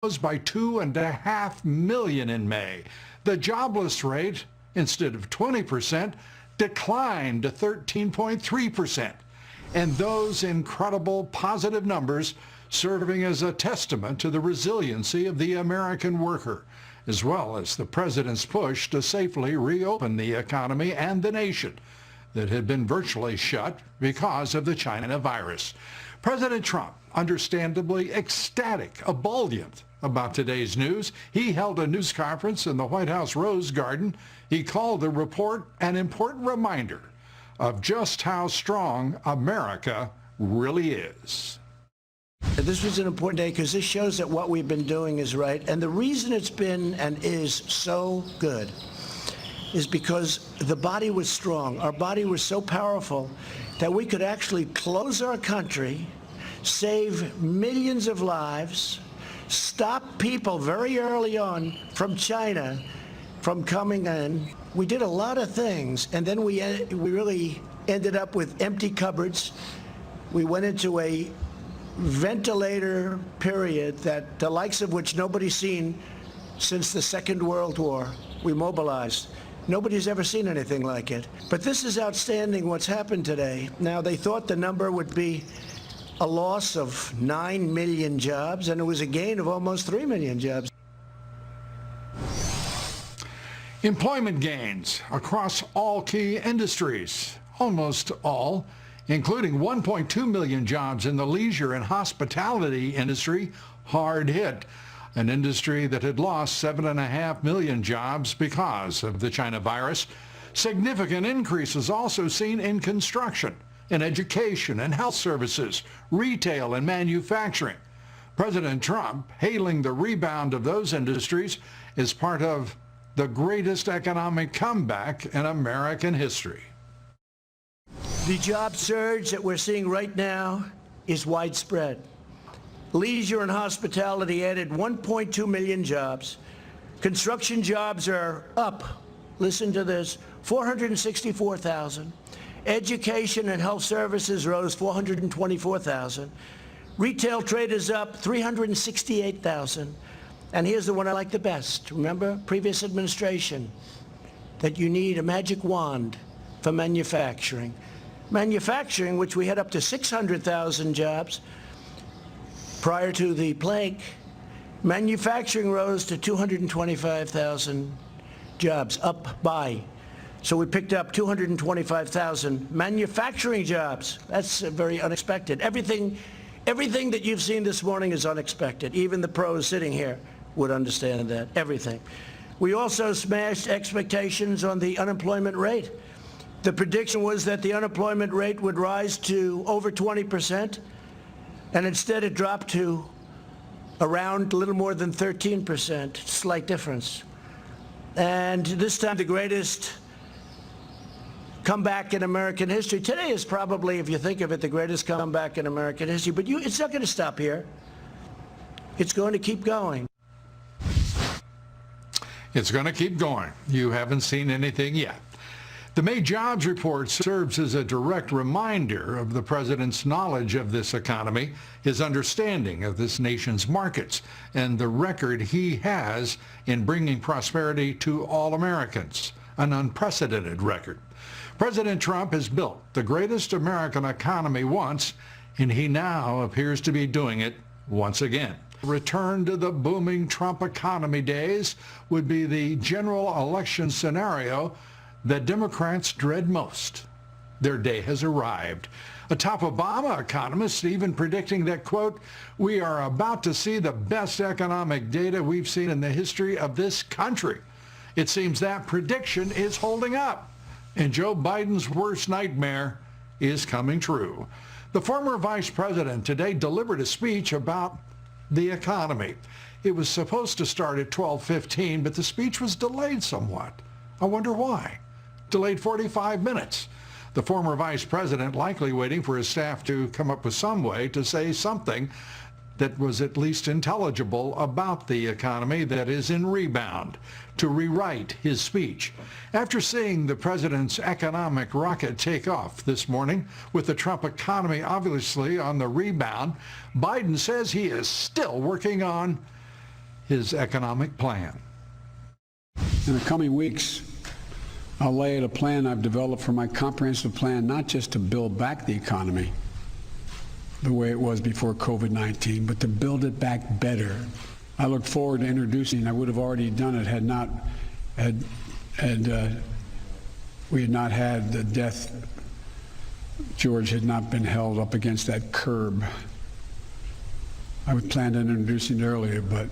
rose by 2.5 million in May. The jobless rate, instead of 20%, declined to 13.3%. And those incredible positive numbers serving as a testament to the resiliency of the American worker, as well as the president's push to safely reopen the economy and the nation that had been virtually shut because of the China virus. President Trump, understandably ecstatic, ebullient about today's news. He held a news conference in the White House Rose Garden. He called the report an important reminder of just how strong America really is. This was an important day because this shows that what we've been doing is right. And the reason it's been and is so good is because the body was strong. Our body was so powerful that we could actually close our country, save millions of lives, stop people very early on from China from coming in. We did a lot of things, and then we really ended up with empty cupboards. We went into a ventilator period that the likes of which nobody's seen since the Second World War. We mobilized. Nobody's ever seen anything like it. But this is outstanding what's happened today. Now, they thought the number would be a loss of 9 million jobs, and it was a gain of almost 3 million jobs. Employment gains across all key industries, almost all, including 1.2 million jobs in the leisure and hospitality industry, hard hit, an industry that had lost 7.5 million jobs because of the China virus. Significant increases also seen in construction, in education and health services, retail and manufacturing. President Trump hailing the rebound of those industries as part of the greatest economic comeback in American history. The job surge that we're seeing right now is widespread. Leisure and hospitality added 1.2 million jobs. Construction jobs are up, listen to this, 464,000. Education and health services rose 424,000. Retail trade is up 368,000. And here's the one I like the best. Remember, previous administration, that you need a magic wand for manufacturing. Manufacturing, which we had up to 600,000 jobs prior to the plague, manufacturing rose to 225,000 jobs, up by. So we picked up 225,000 manufacturing jobs. That's very unexpected. Everything that you've seen this morning is unexpected. Even the pros sitting here would understand that, everything. We also smashed expectations on the unemployment rate. The prediction was that the unemployment rate would rise to over 20%, and instead it dropped to around a little more than 13%, slight difference. And this time the greatest comeback in American history. Today is probably, if you think of it, the greatest comeback in American history. But it's not going to stop here. It's going to keep going. It's going to keep going. You haven't seen anything yet. The May jobs report serves as a direct reminder of the president's knowledge of this economy, his understanding of this nation's markets, and the record he has in bringing prosperity to all Americans, an unprecedented record. President Trump has built the greatest American economy once, and he now appears to be doing it once again. Return to the booming Trump economy days would be the general election scenario that Democrats dread most. Their day has arrived. A top Obama economist even predicting that, quote, "We are about to see the best economic data we've seen in the history of this country." It seems that prediction is holding up, and Joe Biden's worst nightmare is coming true. The former vice president today delivered a speech about the economy. It was supposed to start at 12:15, but the speech was delayed somewhat. I wonder why. Delayed 45 minutes. The former vice president likely waiting for his staff to come up with some way to say something that was at least intelligible about the economy that is in rebound, to rewrite his speech. After seeing the president's economic rocket take off this morning, with the Trump economy obviously on the rebound, Biden says he is still working on his economic plan. In the coming weeks, I'll lay out a plan I've developed for my comprehensive plan, not just to build back the economy the way it was before COVID-19, but to build it back better. I look forward to introducing, I would have already done it had we had not had the death, George had not been held up against that curb. I would plan on introducing it earlier, but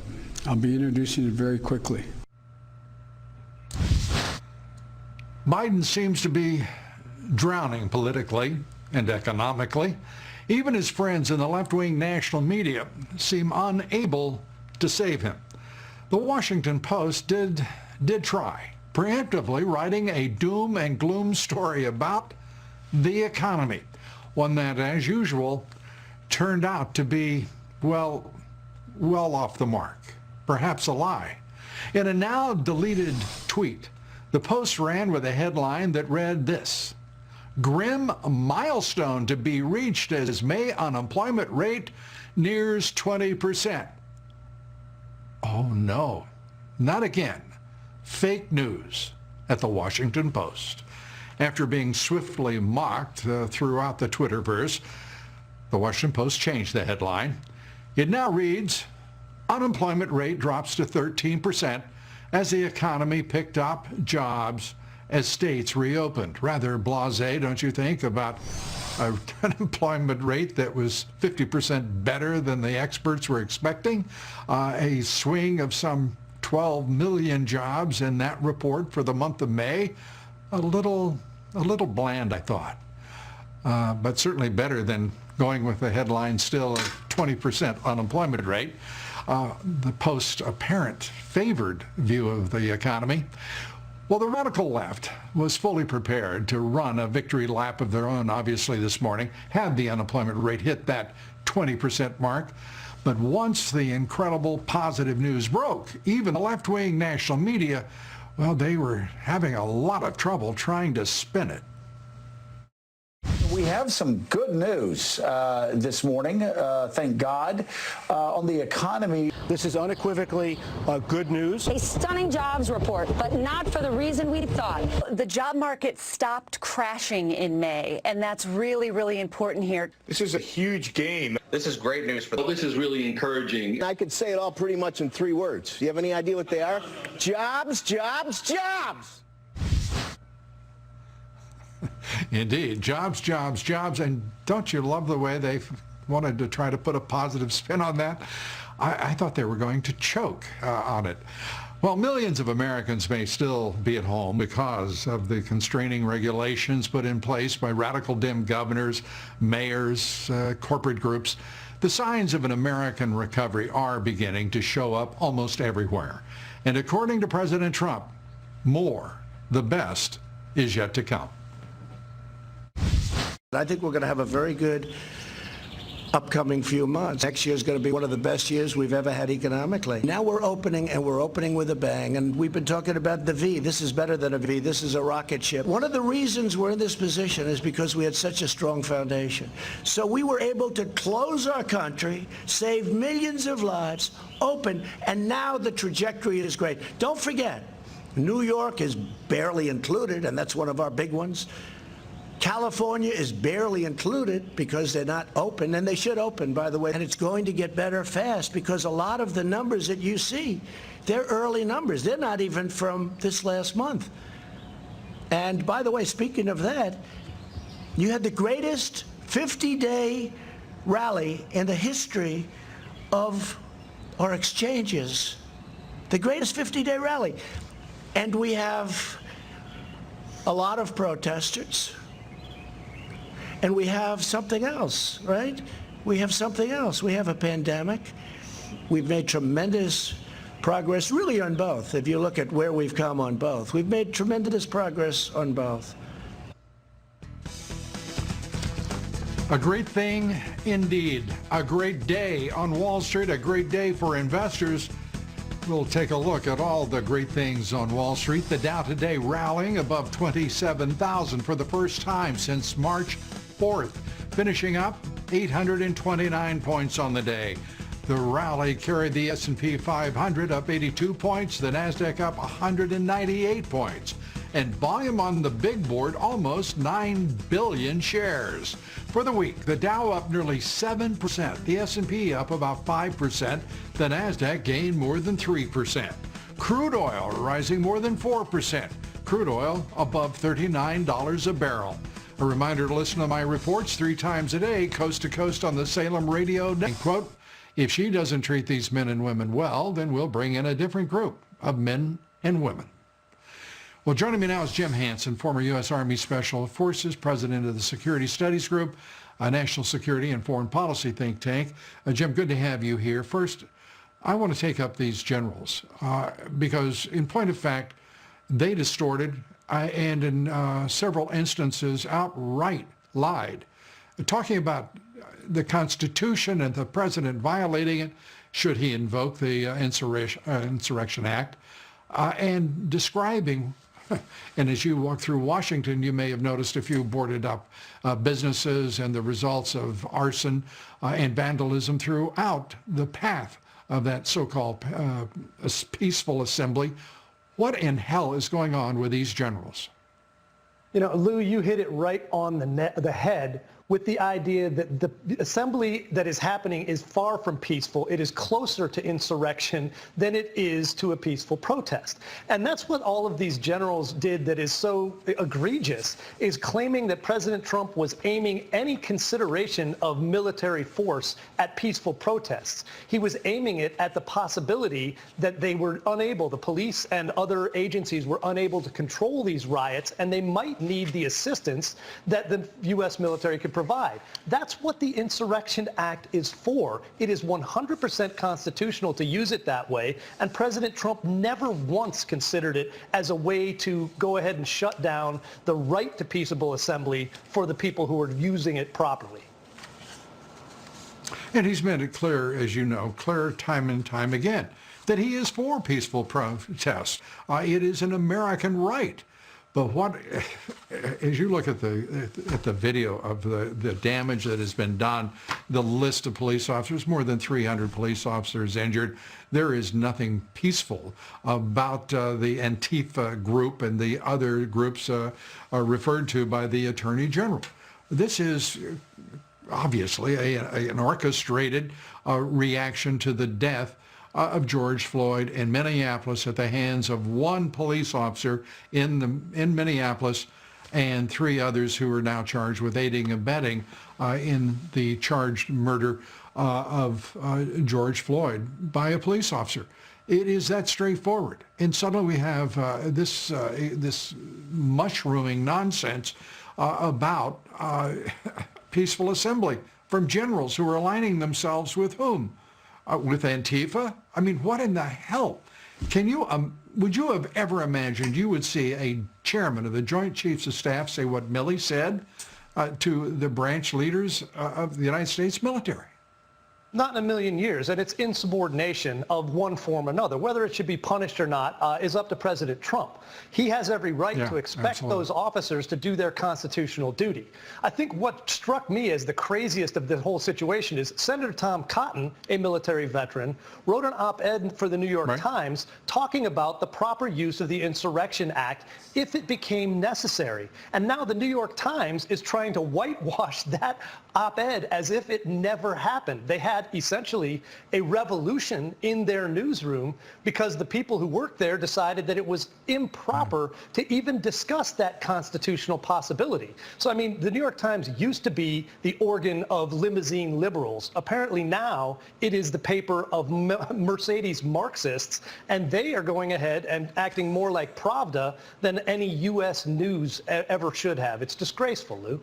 I'll be introducing it very quickly. Biden seems to be drowning politically and economically. Even his friends in the left-wing national media seem unable to save him. The Washington Post did try, preemptively writing a doom and gloom story about the economy, one that, as usual, turned out to be, well off the mark, perhaps a lie. In a now deleted tweet, the Post ran with a headline that read this: "Grim milestone to be reached as May unemployment rate nears 20%. Oh no, not again. Fake news at the Washington Post. After being swiftly mocked throughout the Twitterverse, the Washington Post changed the headline. It now reads, "Unemployment rate drops to 13% as the economy picked up jobs as states reopened." Rather blasé, don't you think, about an unemployment rate that was 50% better than the experts were expecting? A swing of some 12 million jobs in that report for the month of May. A little bland, I thought, but certainly better than going with the headline still of 20% unemployment rate. The Post's apparent favored view of the economy. Well, the radical left was fully prepared to run a victory lap of their own, obviously, this morning, had the unemployment rate hit that 20% mark. But once the incredible positive news broke, even the left-wing national media, well, they were having a lot of trouble trying to spin it. We have some good news this morning, thank God, on the economy. This is unequivocally good news. A stunning jobs report, but not for the reason we thought. The job market stopped crashing in May, and that's really, really important here. This is a huge gain. This is great news for them. This is really encouraging. I could say it all pretty much in 3 words. Do you have any idea what they are? Jobs, jobs, jobs! Indeed. Jobs, jobs, jobs. And don't you love the way they wanted to try to put a positive spin on that? I thought they were going to choke on it. Well, millions of Americans may still be at home because of the constraining regulations put in place by radical dim governors, mayors, corporate groups. The signs of an American recovery are beginning to show up almost everywhere. And according to President Trump, the best is yet to come. I think we're going to have a very good upcoming few months. Next year is going to be one of the best years we've ever had economically. Now we're opening, and we're opening with a bang. And we've been talking about the V. This is better than a V. This is a rocket ship. One of the reasons we're in this position is because we had such a strong foundation. So we were able to close our country, save millions of lives, open, and now the trajectory is great. Don't forget, New York is barely included, and that's one of our big ones. California is barely included because they're not open, and they should open, by the way. And it's going to get better fast because a lot of the numbers that you see, they're early numbers. They're not even from this last month. And by the way, speaking of that, you had the greatest 50-day rally in the history of our exchanges. The greatest 50-day rally. And we have a lot of protesters. And we have something else, right? We have something else. We have a pandemic. We've made tremendous progress, really on both. If you look at where we've come on both, we've made tremendous progress on both. A great thing indeed. A great day on Wall Street, a great day for investors. We'll take a look at all the great things on Wall Street. The Dow today rallying above 27,000 for the first time since March 4th, finishing up 829 points on the day. The rally carried the S&P 500 up 82 points, the Nasdaq up 198 points, and volume on the big board almost 9 billion shares. For the week, the Dow up nearly 7%, the S&P up about 5%, the Nasdaq gained more than 3%. Crude oil rising more than 4%. Crude oil above $39 a barrel. A reminder to listen to my reports 3 times a day, coast to coast on the Salem Radio Network. Quote, if she doesn't treat these men and women well, then we'll bring in a different group of men and women. Well, joining me now is Jim Hansen, former U.S. Army Special Forces, president of the Security Studies Group, a national security and foreign policy think tank. Jim, good to have you here. First, I want to take up these generals because, in point of fact, they distorted and in several instances outright lied, talking about the Constitution and the president violating it should he invoke the Insurrection Act, and describing, and as you walk through Washington, you may have noticed a few boarded up businesses and the results of arson and vandalism throughout the path of that so-called peaceful assembly. What in hell is going on with these generals? You know, Lou, you hit it right on the head with the idea that the assembly that is happening is far from peaceful. It is closer to insurrection than it is to a peaceful protest. And that's what all of these generals did that is so egregious, is claiming that President Trump was aiming any consideration of military force at peaceful protests. He was aiming it at the possibility that they were unable, the police and other agencies were unable to control these riots, and they might need the assistance that the U.S. military could provide. That's what the Insurrection Act is for. It is 100% constitutional to use it that way, and President Trump never once considered it as a way to go ahead and shut down the right to peaceable assembly for the people who are using it properly. And he's made it clear, as you know, clear time and time again, that he is for peaceful protest. It is an American right. But what, as you look at the video of the damage that has been done, the list of police officers, more than 300 police officers injured, there is nothing peaceful about the Antifa group and the other groups are referred to by the Attorney General. This is obviously an orchestrated reaction to the death of George Floyd in Minneapolis at the hands of one police officer in Minneapolis and 3 others who are now charged with aiding and abetting in the charged murder of George Floyd by a police officer. It is that straightforward. And suddenly we have this mushrooming nonsense about peaceful assembly from generals who are aligning themselves with whom? With Antifa? I mean, what in the hell? Can you, would you have ever imagined you would see a chairman of the Joint Chiefs of Staff say what Milley said to the branch leaders of the United States military? Not in a million years, and it's insubordination of one form or another. Whether it should be punished or not is up to President Trump. He has every right to expect those officers to do their constitutional duty. I think what struck me as the craziest of the whole situation is Senator Tom Cotton, a military veteran, wrote an op-ed for the New York Times talking about the proper use of the Insurrection Act if it became necessary. And now the New York Times is trying to whitewash that op-ed as if it never happened. They had essentially a revolution in their newsroom because the people who worked there decided that it was improper to even discuss that constitutional possibility. So, I mean, the New York Times used to be the organ of limousine liberals. Apparently now it is the paper of Mercedes Marxists, and they are going ahead and acting more like Pravda than any U.S. news ever should have. It's disgraceful, Lou.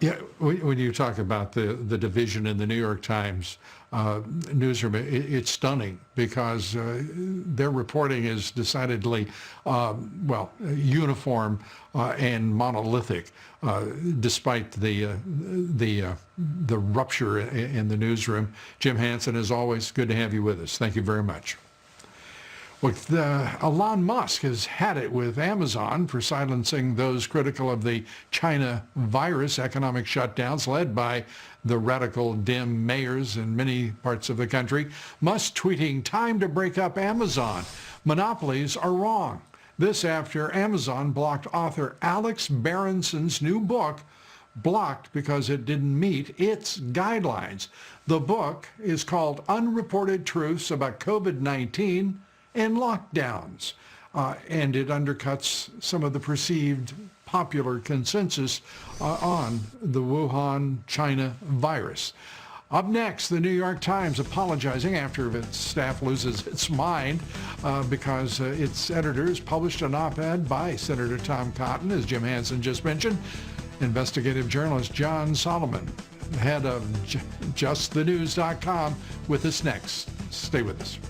Yeah, when you talk about the division in the New York Times newsroom, it's stunning because their reporting is decidedly, uniform and monolithic, despite the rupture in the newsroom. Jim Hansen, as always, good to have you with us. Thank you very much. Look, Elon Musk has had it with Amazon for silencing those critical of the China virus economic shutdowns led by the radical dim mayors in many parts of the country. Musk tweeting, "Time to break up Amazon. Monopolies are wrong." This after Amazon blocked author Alex Berenson's new book, blocked because it didn't meet its guidelines. The book is called Unreported Truths About COVID-19 and Lockdowns, and it undercuts some of the perceived popular consensus on the Wuhan, China virus. Up next, the New York Times apologizing after its staff loses its mind because its editors published an op-ed by Senator Tom Cotton, as Jim Hansen just mentioned. Investigative journalist John Solomon, head of JustTheNews.com, with us next. Stay with us.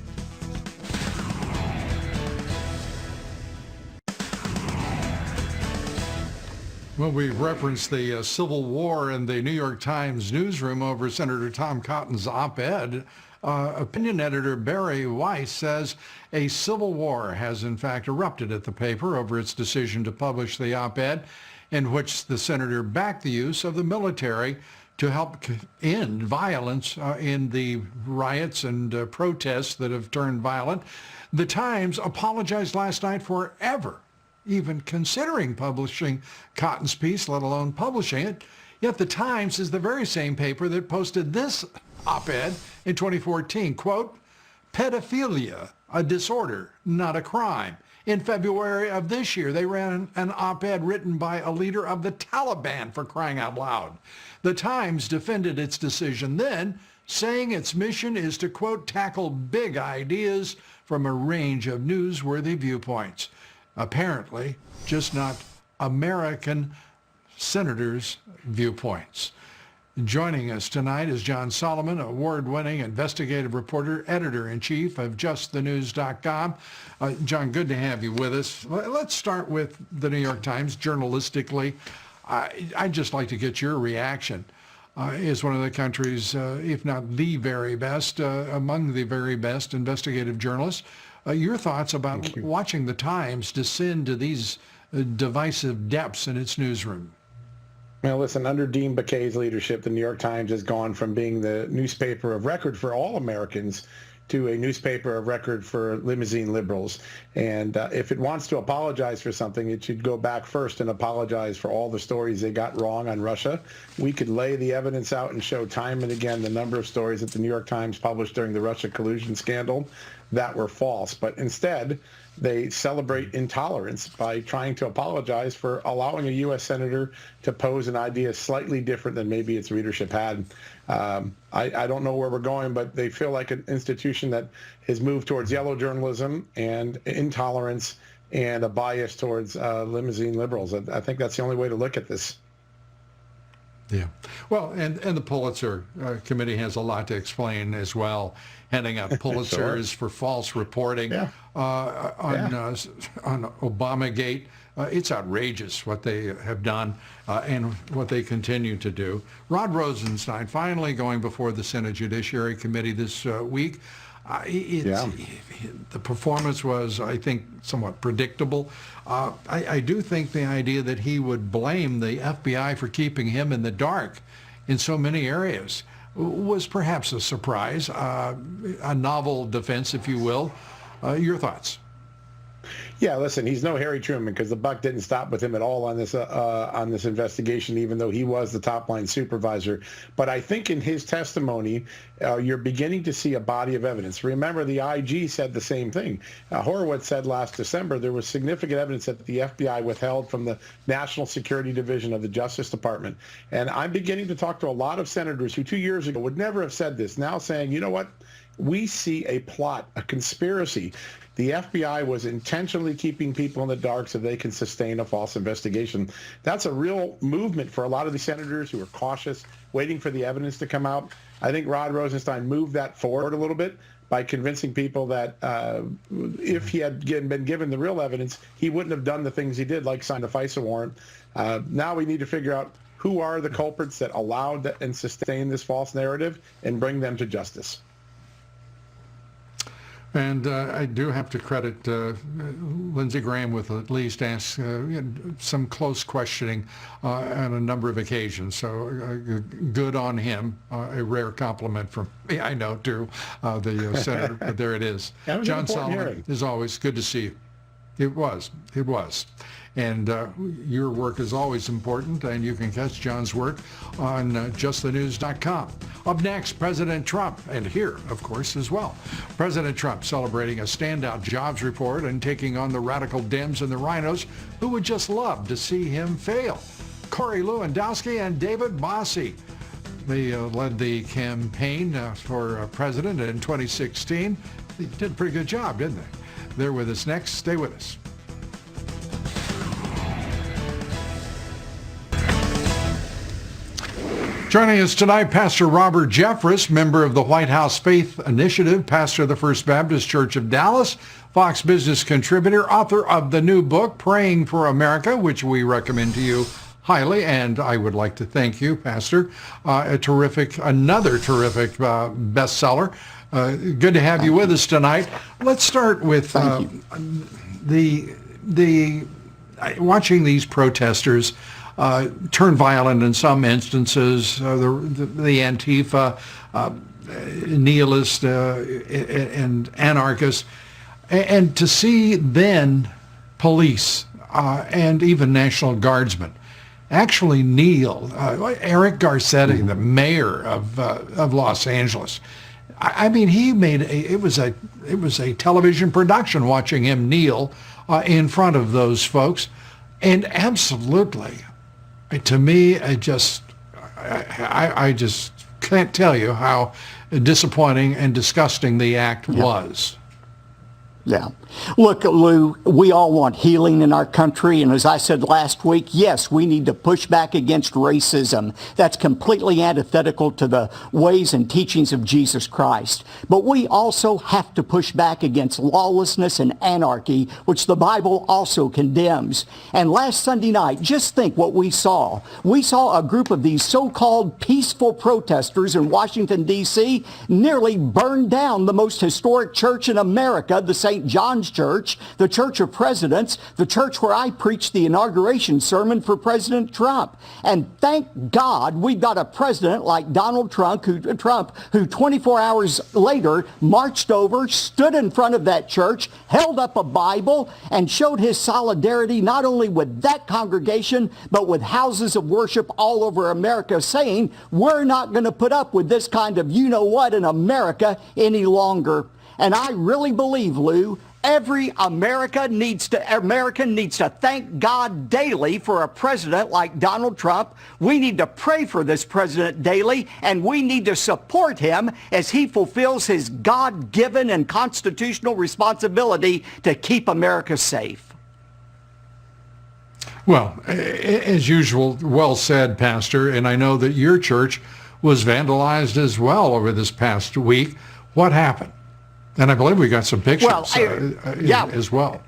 Well, we've referenced the Civil War in the New York Times newsroom over Senator Tom Cotton's op-ed. Opinion editor Barry Weiss says a civil war has in fact erupted at the paper over its decision to publish the op-ed in which the senator backed the use of the military to help end violence in the riots and protests that have turned violent. The Times apologized last night for ever even considering publishing Cotton's piece, let alone publishing it. Yet the Times is the very same paper that posted this op-ed in 2014, quote, "Pedophilia, a disorder, not a crime." In February of this year, they ran an op-ed written by a leader of the Taliban, for crying out loud. The Times defended its decision then, saying its mission is to, quote, "tackle big ideas from a range of newsworthy viewpoints." Apparently, just not American senators' viewpoints. Joining us tonight is John Solomon, award-winning investigative reporter, editor-in-chief of JustTheNews.com. John, good to have you with us. Let's start with the New York Times journalistically. I'd just like to get your reaction. Is one of the country's, if not the very best, among the very best investigative journalists. Your thoughts about watching the Times descend to these divisive depths in its newsroom? Well, listen, under Dean Baquet's leadership, the New York Times has gone from being the newspaper of record for all Americans to a newspaper of record for limousine liberals. And if it wants to apologize for something, it should go back first and apologize for all the stories they got wrong on Russia. We could lay the evidence out and show time and again the number of stories that the New York Times published during the Russia collusion scandal that were false. But instead, they celebrate intolerance by trying to apologize for allowing a U.S. senator to pose an idea slightly different than maybe its readership had. I don't know where we're going, but they feel like an institution that has moved towards yellow journalism and intolerance and a bias towards limousine liberals. I think that's the only way to look at this. Yeah. Well, and the Pulitzer Committee has a lot to explain as well, handing out Pulitzers for false reporting on Obamagate. It's outrageous what they have done and what they continue to do. Rod Rosenstein finally going before the Senate Judiciary Committee this week. The performance was, I think, somewhat predictable. I do think the idea that he would blame the FBI for keeping him in the dark in so many areas was perhaps a surprise, a novel defense, if you will. Your thoughts? Yeah, listen, he's no Harry Truman because the buck didn't stop with him at all on this investigation, even though he was the top line supervisor. But I think in his testimony, you're beginning to see a body of evidence. Remember, the IG said the same thing. Horowitz said last December there was significant evidence that the FBI withheld from the National Security Division of the Justice Department. And I'm beginning to talk to a lot of senators who 2 years ago would never have said this, now saying, you know what? We see a plot, a conspiracy. The FBI was intentionally keeping people in the dark so they can sustain a false investigation. That's a real movement for a lot of the senators who are cautious, waiting for the evidence to come out. I think Rod Rosenstein moved that forward a little bit by convincing people that if he had been given the real evidence, he wouldn't have done the things he did, like sign the FISA warrant. Now we need to figure out who are the culprits that allowed and sustained this false narrative and bring them to justice. And I do have to credit Lindsey Graham with at least ask some close questioning on a number of occasions. So good on him. A rare compliment from me, I know, to the senator. But there it is. John Solomon, as always, good to see you. It was. And your work is always important, and you can catch John's work on justthenews.com. Up next, President Trump, and here, of course, as well. President Trump celebrating a standout jobs report and taking on the radical Dems and the rhinos who would just love to see him fail. Corey Lewandowski and David Bossie. They led the campaign for president in 2016. They did a pretty good job, didn't they? They're with us next. Stay with us. Joining us tonight, Pastor Robert Jeffress, member of the White House Faith Initiative, pastor of the First Baptist Church of Dallas, Fox Business contributor, author of the new book, Praying for America, which we recommend to you highly, and I would like to thank you, Pastor. Another terrific bestseller. Good to have you with us tonight. Let's start with the watching these protesters turn violent in some instances, the Antifa, nihilist and anarchists, and to see then police and even National Guardsmen actually kneel. Eric Garcetti, the mayor of Los Angeles, I mean, he made it was a television production watching him kneel in front of those folks, and absolutely. To me, I just can't tell you how disappointing and disgusting the act was. Yeah. Look, Lou, we all want healing in our country. And as I said last week, yes, we need to push back against racism. That's completely antithetical to the ways and teachings of Jesus Christ. But we also have to push back against lawlessness and anarchy, which the Bible also condemns. And last Sunday night, just think what we saw. We saw a group of these so-called peaceful protesters in Washington, D.C. nearly burn down the most historic church in America, the St. John's Church, the Church of Presidents, the church where I preached the inauguration sermon for President Trump. And thank God we've got a president like Donald Trump, who 24 hours later marched over, stood in front of that church, held up a Bible, and showed his solidarity not only with that congregation, but with houses of worship all over America, saying, we're not going to put up with this kind of you-know-what in America any longer. And I really believe, Lou, every American needs to thank God daily for a president like Donald Trump. We need to pray for this president daily, and we need to support him as he fulfills his God-given and constitutional responsibility to keep America safe. Well, as usual, well said, Pastor, and I know that your church was vandalized as well over this past week. What happened? And I believe we got some pictures as well.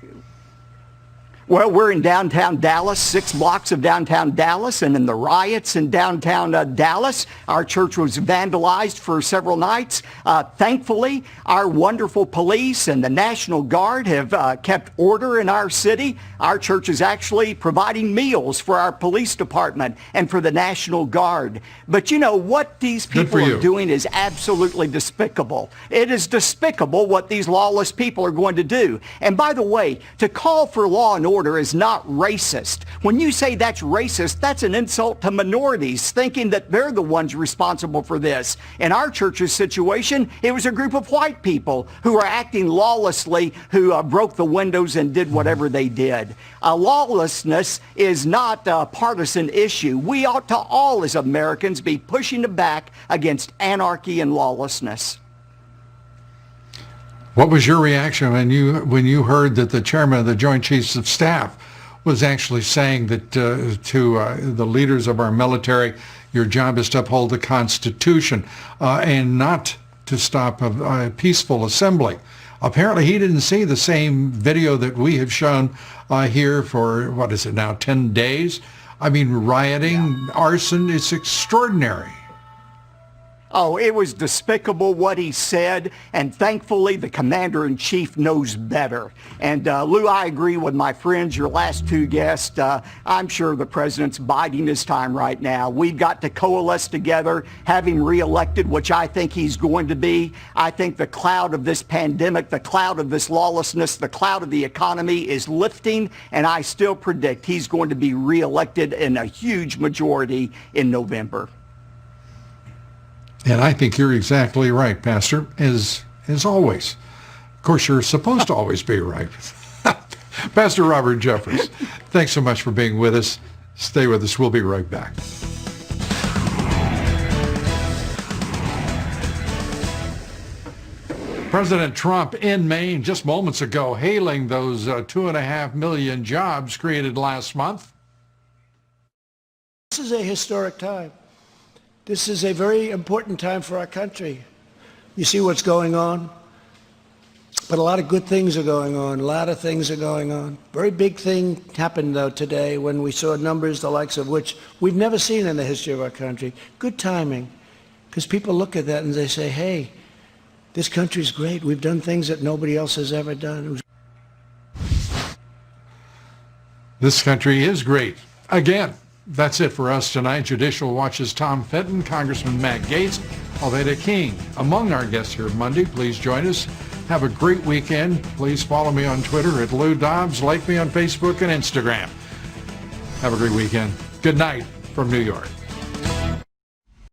Well, we're in downtown Dallas, 6 blocks of downtown Dallas, and in the riots in downtown Dallas, our church was vandalized for several nights. Thankfully, our wonderful police and the National Guard have kept order in our city. Our church is actually providing meals for our police department and for the National Guard. But you know, what these people are doing is absolutely despicable. It is despicable what these lawless people are going to do. And by the way, to call for law and order is not racist. When you say that's racist, that's an insult to minorities, thinking that they're the ones responsible for this. In our church's situation, it was a group of white people who were acting lawlessly, who broke the windows and did whatever they did. Lawlessness is not a partisan issue. We ought to all, as Americans, be pushing back against anarchy and lawlessness. What was your reaction when you heard that the chairman of the Joint Chiefs of Staff was actually saying that to the leaders of our military, your job is to uphold the Constitution and not to stop a peaceful assembly? Apparently, he didn't see the same video that we have shown here for, 10 days? I mean, rioting, arson, it's extraordinary. Oh, it was despicable what he said, and thankfully the commander-in-chief knows better. And Lou, I agree with my friends, your last two guests. I'm sure the president's biding his time right now. We've got to coalesce together, have him reelected, which I think he's going to be. I think the cloud of this pandemic, the cloud of this lawlessness, the cloud of the economy is lifting, and I still predict he's going to be reelected in a huge majority in November. And I think you're exactly right, Pastor, as always. Of course, you're supposed to always be right. Pastor Robert Jeffress, thanks so much for being with us. Stay with us. We'll be right back. President Trump in Maine just moments ago hailing those 2.5 million jobs created last month. This is a historic time. This is a very important time for our country. You see what's going on? But a lot of good things are going on. A lot of things are going on. Very big thing happened, though, today when we saw numbers the likes of which we've never seen in the history of our country. Good timing, because people look at that and they say, hey, this country's great. We've done things that nobody else has ever done. This country is great. Again. That's it for us tonight. Judicial Watch's Tom Fenton, Congressman Matt Gaetz, Alveda King. Among our guests here Monday, please join us. Have a great weekend. Please follow me on Twitter at Lou Dobbs. Like me on Facebook and Instagram. Have a great weekend. Good night from New York.